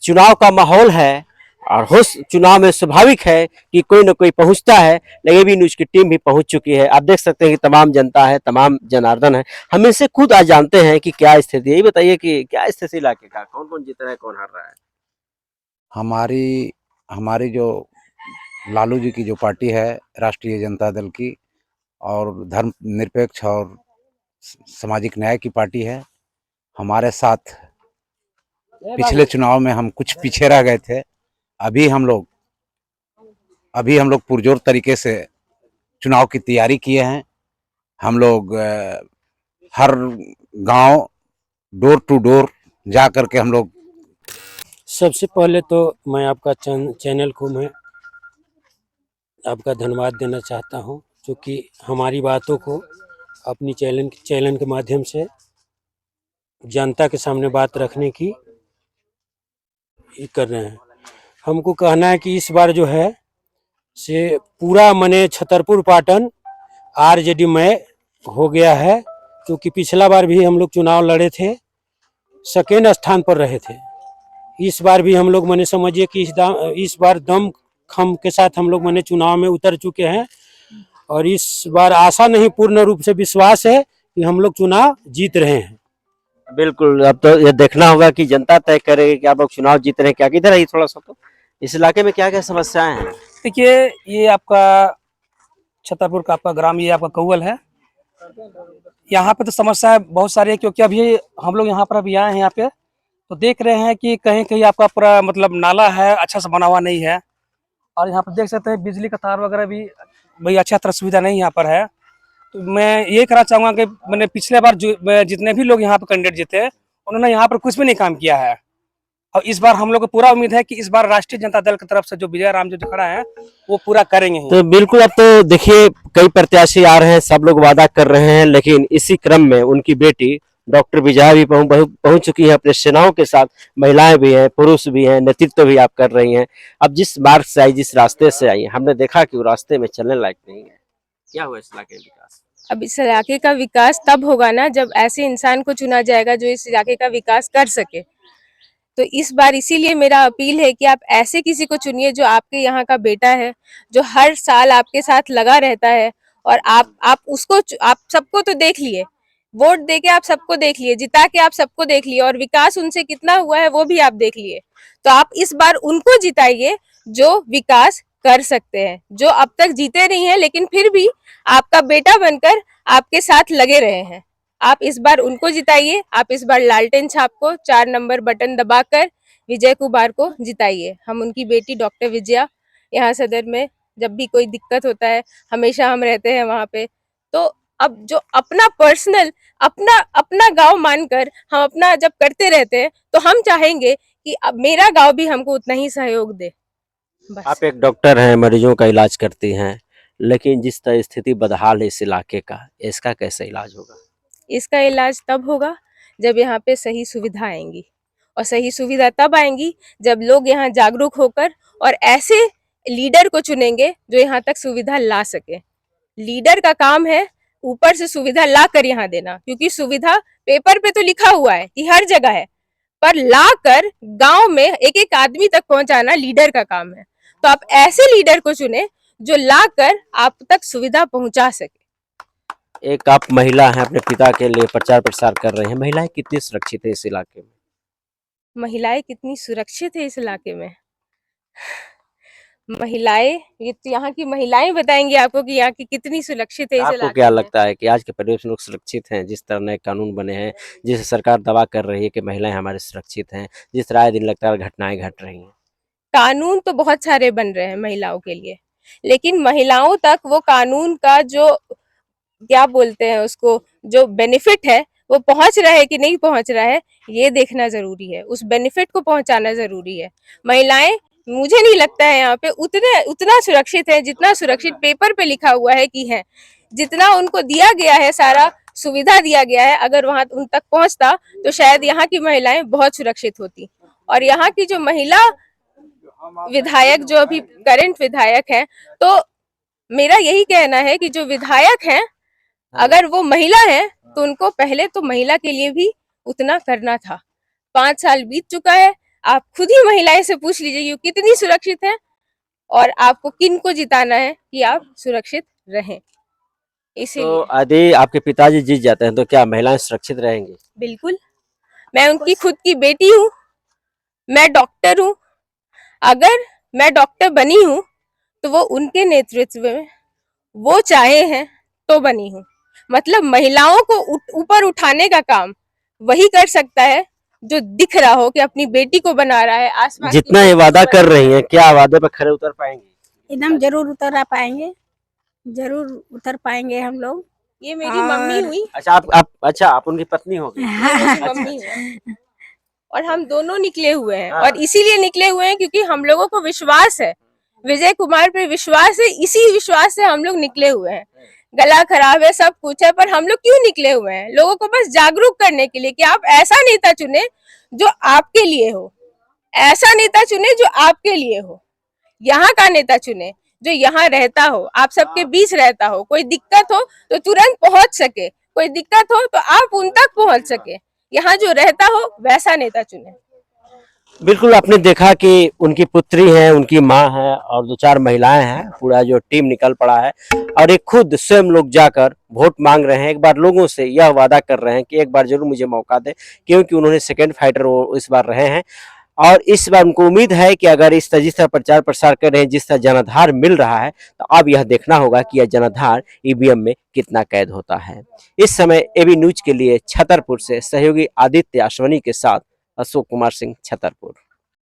चुनाव का माहौल है और हो चुनाव में स्वाभाविक है कि कोई न कोई पहुंचता है, लेकिन भी न्यूज की टीम भी पहुंच चुकी है। आप देख सकते हैं कि तमाम जनता है, तमाम जनार्दन है। हम इनसे खुद आज जानते हैं कि क्या स्थिति है। ये बताइए कि क्या स्थिति इलाके का, कौन कौन जीत रहा है, कौन हार रहा है। हमारी हमारी जो लालू जी की जो पार्टी है, राष्ट्रीय जनता दल की, और धर्मनिरपेक्ष और सामाजिक न्याय की पार्टी है। हमारे साथ पिछले चुनाव में हम कुछ पीछे रह गए थे। अभी हम लोग पुरजोर तरीके से चुनाव की तैयारी किए हैं। हम लोग हर गांव डोर टू डोर जा करके हम लोग। सबसे पहले तो मैं आपका चैनल को मैं आपका धन्यवाद देना चाहता हूं, क्योंकि हमारी बातों को अपनी चैनल के माध्यम से जनता के सामने बात रखने की कर रहे हैं। हमको कहना है कि इस बार जो है से पूरा मने छतरपुर पाटन आरजेडी में हो गया है, क्योंकि पिछला बार भी हम लोग चुनाव लड़े थे, सेकेंड स्थान पर रहे थे। इस बार भी हम लोग मने समझिए कि इस बार दम खम के साथ हम लोग मने चुनाव में उतर चुके हैं, और इस बार आशा नहीं पूर्ण रूप से विश्वास है कि हम लोग चुनाव जीत रहे हैं। बिल्कुल, अब तो ये देखना होगा कि जनता तय करेगी कि आप लोग चुनाव जीत रहे हैं क्या। किधर है ये थोड़ा सा, तो इस इलाके में क्या क्या समस्याएं हैं। देखिए, ये आपका छतरपुर का आपका ग्राम, ये आपका कौवल है। यहाँ पे तो समस्या बहुत सारी है, क्योंकि अभी हम लोग यहाँ पर अभी आए हैं यहाँ पे, तो देख रहे हैं कि कहीं कहीं आपका पूरा मतलब नाला है, अच्छा से बना हुआ नहीं है। और यहाँ पर देख सकते हैं बिजली का तार वगैरह भी भाई अच्छा तरह सुविधा नहीं यहाँ पर है। तो मैं ये कहना चाहूँगा कि मैंने पिछले बार जो जितने भी लोग यहाँ पर कैंडिडेट जीते, उन्होंने यहाँ पर कुछ भी नहीं काम किया है। और इस बार हम लोग को पूरा उम्मीद है कि इस बार राष्ट्रीय जनता दल की तरफ से जो विजय राम जो खड़ा है वो पूरा करेंगे ही। तो बिल्कुल, अब तो देखिए कई प्रत्याशी आ रहे हैं, सब लोग वादा कर रहे हैं, लेकिन इसी क्रम में उनकी बेटी डॉक्टर विजया भी पहुंच चुकी है अपने सेनाओं के साथ। महिलाएं भी हैं, पुरुष भी हैं, नेतृत्व भी आप कर रही हैं। अब जिस मार्ग से आई, जिस रास्ते से आई, हमने देखा कि वो रास्ते में चलने लायक नहीं है। क्या हुआ इस इलाके का विकास? अब इस इलाके का विकास तब होगा ना जब ऐसे इंसान को चुना जाएगा जो इस इलाके का विकास कर सके। तो इस बार इसीलिए मेरा अपील है कि आप ऐसे किसी को चुनिए जो आपके यहाँ का बेटा है, जो हर साल आपके साथ लगा रहता है। और आप उसको, आप सबको तो देख लिए, वोट देके आप सबको देख लिए, जिता के आप सबको देख लिए, और विकास उनसे कितना हुआ है वो भी आप देख लिए। तो आप इस बार उनको जिताइए जो विकास कर सकते हैं, जो अब तक जीते नहीं है लेकिन फिर भी आपका बेटा बनकर आपके साथ लगे रहे हैं। आप इस बार उनको जिताइए। आप इस बार लालटेन छाप को 4 नंबर बटन दबाकर विजय कुमार को जिताइए। हम उनकी बेटी डॉक्टर विजया, यहाँ सदर में जब भी कोई दिक्कत होता है हमेशा हम रहते हैं वहाँ पे। तो अब जो अपना पर्सनल अपना गांव मानकर हम अपना जब करते रहते हैं, तो हम चाहेंगे कि अब मेरा गांव भी हमको उतना ही सहयोग दे। आप एक डॉक्टर हैं, मरीजों का इलाज करती हैं, लेकिन जिस तरह स्थिति बदहाल है इस इलाके का, इसका कैसे इलाज होगा? इसका इलाज तब होगा जब यहाँ पे सही सुविधा आएंगी, और सही सुविधा तब आएंगी जब लोग यहाँ जागरूक होकर और ऐसे लीडर को चुनेंगे जो यहाँ तक सुविधा ला सके। लीडर का काम है ऊपर से सुविधा ला कर यहाँ देना, क्योंकि सुविधा पेपर पे तो लिखा हुआ है कि हर जगह है, पर ला कर गांव में एक एक आदमी तक पहुंचाना लीडर का काम है। तो आप ऐसे लीडर को चुने जो ला कर आप तक सुविधा पहुंचा सके। एक आप महिला हैं, अपने पिता के लिए प्रचार प्रसार कर रहे हैं। महिलाएं कितनी सुरक्षित है इस इलाके में? महिलाएं कितनी सुरक्षित है इस इलाके में? महिलाएं, ये तो यहाँ की महिलाएं बताएंगी आपको कि यहाँ की कितनी सुरक्षित है इस इलाके में। आपको क्या लगता है कि आज के परिवेश में लोग सुरक्षित हैं? जिस तरह नए कानून बने हैं, जिसे सरकार दावा कर रही है कि महिलाएं हमारे सुरक्षित हैं, जिस तरह आए दिन लगातार घटनाएं घट रही हैं। कानून तो बहुत सारे बन रहे हैं महिलाओं के लिए, लेकिन महिलाओं तक वो कानून का जो क्या बोलते हैं उसको, जो बेनिफिट है वो पहुंच रहा है कि नहीं पहुंच रहा है, ये देखना जरूरी है। उस बेनिफिट को पहुंचाना जरूरी है। महिलाएं, मुझे नहीं लगता है यहाँ पे उतना सुरक्षित है जितना सुरक्षित पेपर पे लिखा हुआ है कि है। जितना उनको दिया गया है, सारा सुविधा दिया गया है, अगर वहां उन तक पहुंचता तो शायद यहाँ की महिलाएं बहुत सुरक्षित होती। और यहाँ की जो महिला विधायक, जो अभी करंट विधायक है, तो मेरा यही कहना है कि जो विधायक है, अगर वो महिला है तो उनको पहले तो महिला के लिए भी उतना करना था। 5 साल बीत चुका है, आप खुद ही महिलाएं से पूछ लीजिए कि वो कितनी सुरक्षित है और आपको किन को जिताना है कि आप सुरक्षित रहें। तो इसीलिए यदि आपके पिताजी जीत जाते हैं तो क्या महिलाएं सुरक्षित रहेंगी? बिल्कुल, मैं उनकी खुद की बेटी हूँ, मैं डॉक्टर हूँ। अगर मैं डॉक्टर बनी हूँ तो वो उनके नेतृत्व में वो चाहे हैं तो बनी हूँ। मतलब महिलाओं को ऊपर उठाने का काम वही कर सकता है जो दिख रहा हो कि अपनी बेटी को बना रहा है, आसपास की जितना ये बेटी को वादा बना कर रहा रही हैं, क्या वादे पे खरे उतर पाएंगी? एकदम जरूर उतर आ पाएंगे, जरूर उतर पाएंगे हम लोग। ये मेरी मम्मी और- हुई, अच्छा आप उनकी पत्नी हो गई। ये मेरी मम्मी है और हम दोनों निकले हुए हैं। हाँ। और इसीलिए निकले हुए हैं क्योंकि हम लोगों को विश्वास है, विजय कुमार पे विश्वास है, इसी विश्वास से हम लोग निकले हुए हैं। गला खराब है, सब कुछ है, पर हम लोग क्यों निकले हुए हैं? लोगों को बस जागरूक करने के लिए कि आप ऐसा नेता चुने जो आपके लिए हो, ऐसा नेता चुने जो आपके लिए हो, यहाँ का नेता चुने जो यहाँ रहता हो, आप सबके बीच रहता हो। कोई दिक्कत हो तो तुरंत पहुंच सके, कोई दिक्कत हो तो आप उन तक पहुंच सके, यहाँ जो रहता हो वैसा नेता चुने। बिल्कुल, आपने देखा कि उनकी पुत्री है, उनकी माँ है और 2-4 महिलाएं हैं, पूरा जो टीम निकल पड़ा है और ये खुद स्वयं लोग जाकर वोट मांग रहे हैं। एक बार लोगों से यह वादा कर रहे हैं कि एक बार जरूर मुझे मौका दें, क्योंकि उन्होंने सेकंड फाइटर वो इस बार रहे हैं और इस बार उनको उम्मीद है कि अगर जिस तरह प्रचार प्रसार कर रहे हैं, जिस तरह जनाधार मिल रहा है, तो अब यह देखना होगा कि यह जनाधार ईवीएम में कितना कैद होता है। इस समय एबी न्यूज के लिए छतरपुर से सहयोगी आदित्य अश्वनी के साथ अशोक कुमार सिंह, छतरपुर।